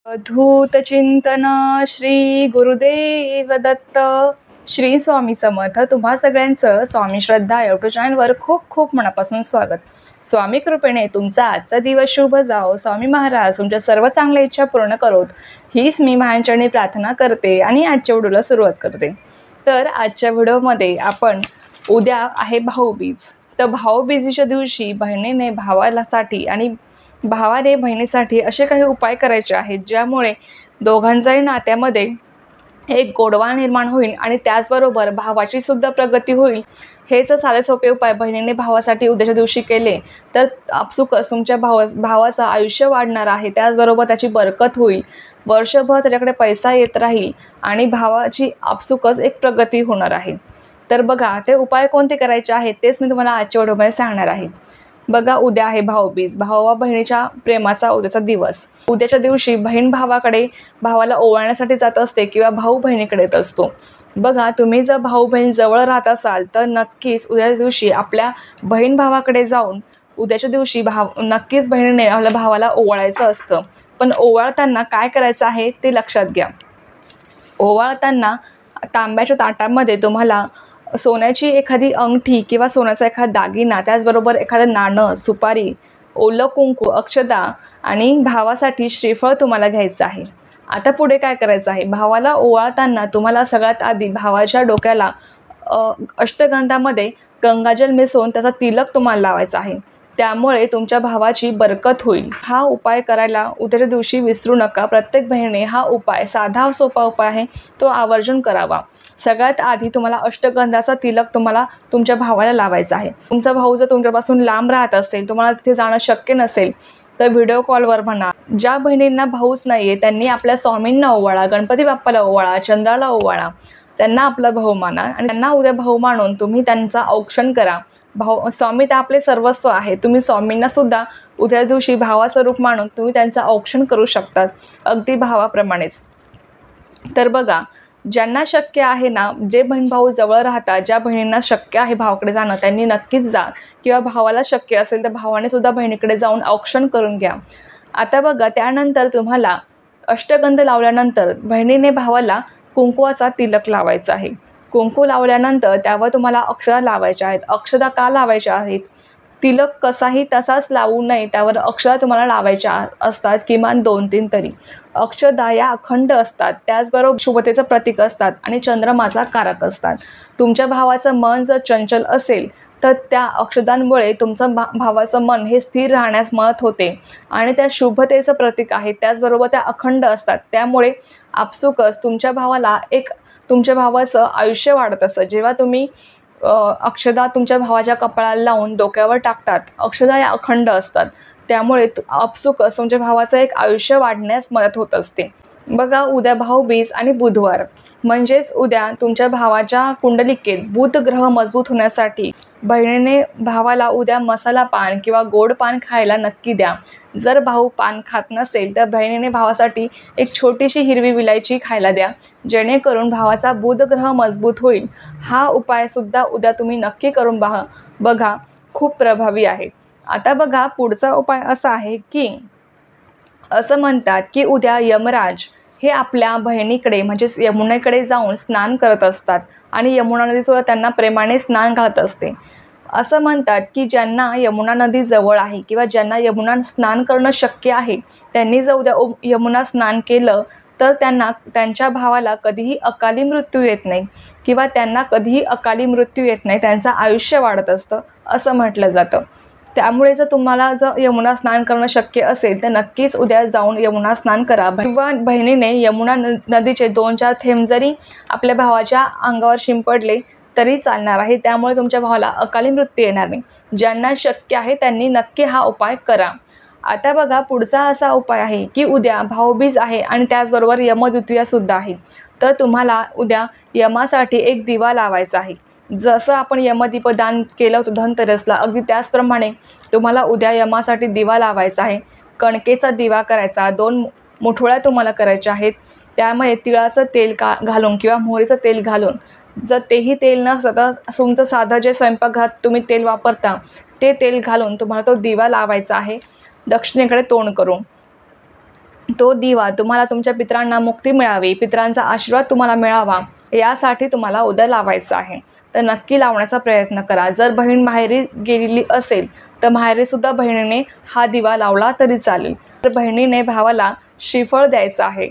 अवधूत चिंतन श्री गुरुदेव दत्त. श्री स्वामी समर्थ. तुम्हा सगळ्यांचं स्वामी श्रद्धा यूट्यूब चॅनलवर खूप खूप मनापासून स्वागत. स्वामी कृपेने तुमचा आजचा दिवस शुभ जाओ. स्वामी महाराज तुमच्या सर्व चांगल्या इच्छा पूर्ण करोत हीच मी महाचरणी प्रार्थना करते आणि आजच्या व्हिडिओला सुरुवात करते. तर आजच्या व्हिडिओमध्ये आपण उद्या आहे भाऊबीज. तर भाऊबीजेच्या दिवशी बहिणीने भावासाठी आणि भावाने बहिणीसाठी असे काही उपाय करायचे आहेत ज्यामुळे दोघांच्याही नात्यामध्ये एक गोडवा निर्माण होईल आणि त्याचबरोबर भावाची सुद्धा प्रगती होईल. हेच साधे सोपे उपाय बहिणीने भावासाठी उद्याच्या दिवशी केले तर आपसुकच तुमच्या भावाचं आयुष्य वाढणार आहे. त्याचबरोबर त्याची बरकत होईल. वर्षभर त्याच्याकडे पैसा येत राहील आणि भावाची आपसुकच एक प्रगती होणार आहे. तर बघा ते उपाय कोणते करायचे आहेत तेच मी तुम्हाला आजच्या व्हिडिओमध्ये सांगणार आहे. बघा उद्या आहे भाऊबीज. भावा बहिणीच्या प्रेमाचा उद्याचा दिवस. उद्याच्या दिवशी बहीण भावाला ओवाळण्यासाठी जात असते किंवा भाऊ बहिणीकडे येत असतो. बघा तुम्ही जर भाऊ बहीण जवळ राहत असाल तर नक्कीच उद्याच्या दिवशी आपल्या बहीण भावाकडे जाऊन उद्याच्या दिवशी नक्कीच बहिणीने आपल्या भावाला ओवाळायचं असतं. पण ओवाळताना काय करायचं आहे ते लक्षात घ्या. ओवाळताना तांब्याच्या ताटामध्ये तुम्हाला सोन्याची एखादी अंगठी किंवा सोन्याचा एखादा दागिना, त्याचबरोबर एखादं नाणं, सुपारी, ओलं कुंकू, अक्षता आणि भावासाठी श्रीफळ तुम्हाला घ्यायचं आहे. आता पुढे काय करायचं आहे. भावाला ओवाळताना तुम्हाला सगळ्यात आधी भावाच्या डोक्याला अष्टगंधामध्ये गंगाजल मिसळून त्याचा तिलक तुम्हाला लावायचा आहे. त्यामुळे तुमच्या भावाची बरकत होईल. हा उपाय करायला उद्याच्या दिवशी विसरू नका. प्रत्येक बहिणीने हा उपाय साधा सोपा उपाय आहे तो आवर्जून करावा. सगळ्यात आधी तुम्हाला अष्टगंधाचा तिलक तुम्हाला तुमच्या भावाला लावायचा आहे. तुमचा भाऊ जर तुमच्यापासून लांब राहत असेल, तुम्हाला तिथे जाणं शक्य नसेल तर व्हिडिओ कॉलवर म्हणा. ज्या बहिणींना भाऊच नाही आहे त्यांनी आपल्या स्वामींना ओवाळा, गणपती बाप्पाला ओवाळा, चंद्राला ओवाळा. त्यांना आपला भाऊ माना आणि त्यांना उद्या भाऊ मानून तुम्ही त्यांचा औक्षण करा. स्वामी ते आपले सर्वस्व आहे. तुम्ही स्वामींना सुद्धा उद्या दिवशी भावाचं रूप मानून तुम्ही त्यांचं औक्षण करू शकतात अगदी भावाप्रमाणेच. तर बघा ज्यांना शक्य आहे ना, जे बहीण भाऊ जवळ राहतात, ज्या बहिणींना शक्य आहे भावाकडे जाणं त्यांनी नक्कीच जा. किंवा भावाला शक्य असेल तर भावाने सुद्धा बहिणीकडे जाऊन औक्षण करून घ्या. आता बघा त्यानंतर तुम्हाला अष्टगंध लावल्यानंतर बहिणीने भावाला कुंकवाचा तिलक लावायचा आहे. कुंकू लावल्यानंतर त्यावर तुम्हाला अक्षता लावायच्या आहेत. अक्षता का लावायच्या आहेत. तिलक कसाही तसाच लावू नये, त्यावर अक्षता तुम्हाला लावायच्या असतात किमान 2-3 तरी. अक्षता या अखंड असतात, त्याचबरोबर शुभतेचं प्रतीक असतात आणि चंद्रमाचा कारक असतात. तुमच्या भावाचं मन जर चंचल असेल तर त्या अक्षतांमुळे तुमचं भावाचं मन हे स्थिर राहण्यास मदत होते आणि त्या शुभतेचं प्रतीक आहे. त्याचबरोबर त्या अखंड असतात. त्यामुळे आपसुकच तुमच्या भावाचं आयुष्य वाढत असतं. जेव्हा तुम्ही अक्षता तुमच्या भावाच्या कपाळाला लावून डोक्यावर टाकतात, अक्षता या अखंड असतात. त्यामुळे आपसुकच तुमच्या भावाचं एक आयुष्य वाढण्यास मदत होत असते. बघा उद्या भाऊबीज आणि बुधवार म्हणजेच उद्या तुमच्या भावाच्या कुंडलिकेत बुध ग्रह मजबूत होण्यासाठी बहिणीने भावाला उद्या मसाला पान किंवा गोड पान खायला नक्की द्या. जर भाऊ पान खात नसेल तर बहिणीने भावासाठी एक छोटीशी हिरवी विलायची खायला द्या, जेणेकरून भावाचा बुध ग्रह मजबूत होईल. हा उपायसुद्धा उद्या तुम्ही नक्की करून बघा, खूप प्रभावी आहे. आता बघा पुढचा उपाय असा आहे की असं म्हणतात की उद्या यमराज हे आपल्या बहिणीकडे म्हणजेच यमुनेकडे जाऊन स्नान करत असतात आणि यमुना नदीसुद्धा त्यांना प्रेमाने स्नान घालत असते. असं म्हणतात की ज्यांना यमुना नदी जवळ आहे किंवा ज्यांना यमुना स्नान करणं शक्य आहे त्यांनी जर उद्या यमुना स्नान केलं तर त्यांच्या भावाला कधीही अकाली मृत्यू येत नाही किंवा त्यांना कधीही अकाली मृत्यू येत नाही. त्यांचं आयुष्य वाढत असतं असं म्हटलं जातं. त्यामुळे जर तुम्हाला यमुना स्नान करणं शक्य असेल तर नक्कीच उद्या जाऊन यमुना स्नान करा. किंवा बहिणीने यमुना नदीचे 2-4 थेंब जरी आपल्या भावाच्या अंगावर शिंपडले तरी चालणार आहे. त्यामुळे तुमच्या भावाला अकाली मृत्यू येणार नाही. ज्यांना शक्य आहे त्यांनी नक्की हा उपाय करा. आता बघा पुढचा असा उपाय आहे की उद्या भाऊबीज आहे आणि त्याचबरोबर यमद्वितीया सुद्धा आहे. तर तुम्हाला उद्या यमासाठी एक दिवा लावायचा आहे. जसं आपण यमदीपदान केलं होतं धनतेरसला, अगदी त्याचप्रमाणे तुम्हाला उद्या यमासाठी दिवा लावायचा आहे. कणकेचा दिवा करायचा. 2 मुठोळ्या तुम्हाला करायच्या आहेत. त्यामध्ये तिळाचं तेल घालून किंवा मोहरीचं तेल घालून, जर तेही तेल नसतं तर तुमचं साधं जे स्वयंपाकघरात तुम्ही तेल वापरता ते तेल घालून तुम्हाला तो दिवा लावायचा आहे दक्षिणेकडे तोंड करून. तो दिवा तुम्हाला तुमच्या पितरांना मुक्ती मिळावी, पितरांचा आशीर्वाद तुम्हाला मिळावा यासाठी तुम्हाला उद्या लावायचा आहे. तर नक्की लावण्याचा प्रयत्न करा. जर बहीण माहेरी गेलेली असेल तर माहेरीसुद्धा बहिणीने हा दिवा लावला तरी चालेल. तर बहिणीने भावाला श्रीफळ द्यायचं आहे.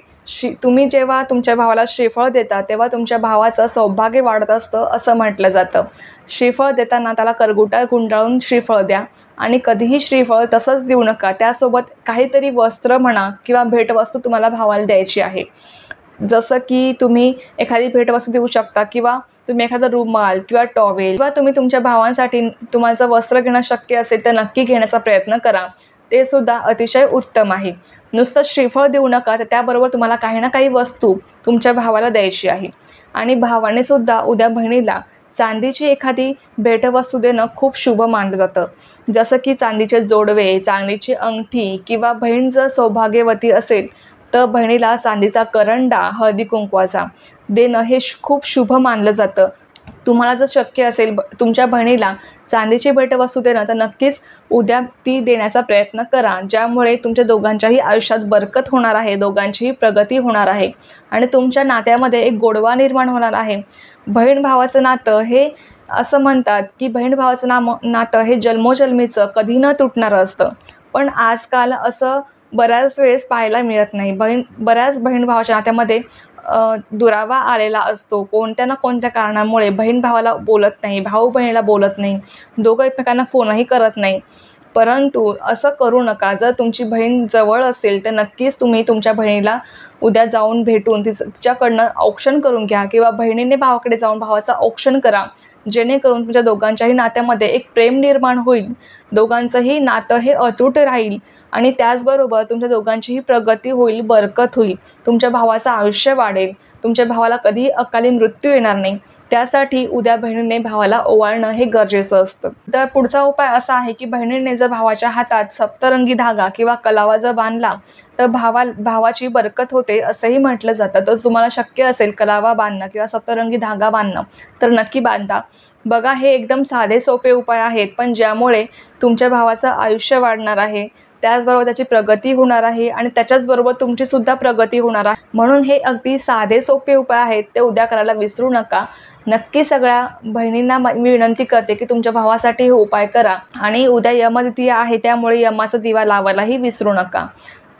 तुम्ही जेव्हा तुमच्या भावाला श्रीफळ देता तेव्हा तुमच्या भावाचं सौभाग्य वाढत असतं असं म्हटलं जातं. श्रीफळ देताना त्याला करगुटा गुंडाळून श्रीफळ द्या आणि कधीही श्रीफळ तसंच देऊ नका. त्यासोबत काहीतरी वस्त्र म्हणा किंवा भेटवस्तू तुम्हाला भावाला द्यायची आहे. जसं की तुम्ही एखादी भेटवस्तू देऊ शकता किंवा तुम्ही एखादा रुमाल किंवा टॉवेल किंवा तुम्ही तुमच्या भावांसाठी तुम्हाला वस्त्र घेणं शक्य असेल तर नक्की घेण्याचा प्रयत्न करा. ते सुद्धा अतिशय उत्तम आहे. नुसतं श्रीफळ देऊ नका, तर त्याबरोबर तुम्हाला काही ना काही वस्तू तुमच्या भावाला द्यायची आहे. आणि भावाने सुद्धा उद्या बहिणीला चांदीची एखादी भेटवस्तू देणं खूप शुभ मानलं जातं. जसं की चांदीचे जोडवे, चांदीची अंगठी किंवा बहीण जर सौभाग्यवती असेल तर बहिणीला चांदीचा करंडा हळदी कुंकवाचा देणं हे खूप शुभ मानलं जातं. तुम्हाला जर शक्य असेल तुमच्या बहिणीला चांदीची भेटवस्तू देणं तर नक्कीच उद्या ती देण्याचा प्रयत्न करा, ज्यामुळे तुमच्या दोघांच्याही आयुष्यात बरकत होणार आहे, दोघांचीही प्रगती होणार आहे आणि तुमच्या नात्यामध्ये एक गोडवा निर्माण होणार आहे. बहीण भावाचं नातं हे असं म्हणतात की बहीण भावाचं नातं हे जन्मोजन्मीचं कधी न तुटणारं असतं. पण आजकाल असं बऱ्याच वेळेस पाहायला मिळत नाही. बऱ्याच बहीण भावाच्या नात्यामध्ये दुरावा आलेला असतो. कोणत्या ना कोणत्या कारणामुळे बहीण भावाला बोलत नाही, भाऊ बहिणीला बोलत नाही, दोघं एकमेकांना फोनही करत नाही. परंतु असं करू नका. जर तुमची बहीण जवळ असेल तर नक्कीच तुम्ही तुमच्या बहिणीला उद्या जाऊन भेटून तिच्याकडनं औक्षण करून घ्या किंवा बहिणीने भावाकडे जाऊन भावाचं औक्षण करा, जेणेकरून तुमच्या दोघांच्याही नात्यामध्ये एक प्रेम निर्माण होईल, दोघांचंही नातं हे अतूट राहील आणि त्याचबरोबर तुमच्या दोघांचीही प्रगती होईल, बरकत होईल, तुमच्या भावाचं आयुष्य वाढेल, तुमच्या भावाला कधीही अकाली मृत्यू येणार नाही. त्यासाठी उद्या बहिणीने भावाला ओवाळणं हे गरजेचं असतं. तर पुढचा उपाय असा आहे की बहिणीने जर भावाच्या हातात सप्तरंगी धागा किंवा कलावा जर बांधला तर भावाची बरकत होते असंही म्हटलं जातं. तर तुम्हाला शक्य असेल कलावा बांधणं किंवा सप्तरंगी धागा बांधणं तर नक्की बांधा. बघा, हे एकदम साधे सोपे उपाय आहेत, पण ज्यामुळे तुमच्या भावाचं आयुष्य वाढणार आहे, त्याचबरोबर त्याची प्रगती होणार आहे आणि त्याच्याचबरोबर तुमचीसुद्धा प्रगती होणार आहे. म्हणून हे अगदी साधे सोपे उपाय आहेत, ते उद्या करायला विसरू नका. नक्की सगळ्या बहिणींना मी विनंती करते की तुमच्या भावासाठी हे उपाय करा आणि उद्या यमद्वितीया आहे त्यामुळे यमाचा दिवा लावायलाही विसरू नका.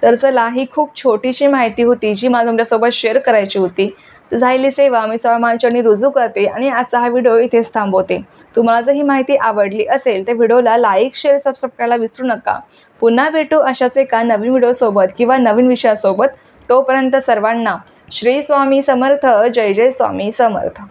तर चला, ही खूप छोटीशी माहिती होती जी मला तुमच्यासोबत शेअर करायची होती. झालेली सेवा मी स्वामीचरणी रुजू करते आणि आजचा हा व्हिडिओ इथेच थांबवते. तुम्हाला जर ही माहिती आवडली असेल तर व्हिडिओला लाईक, शेअर, सबस्क्राईब करायला विसरू नका. पुन्हा भेटू अशाच एका नवीन व्हिडिओसोबत किंवा नवीन विषयासोबत. तोपर्यंत सर्वांना श्री स्वामी समर्थ. जय जय स्वामी समर्थ.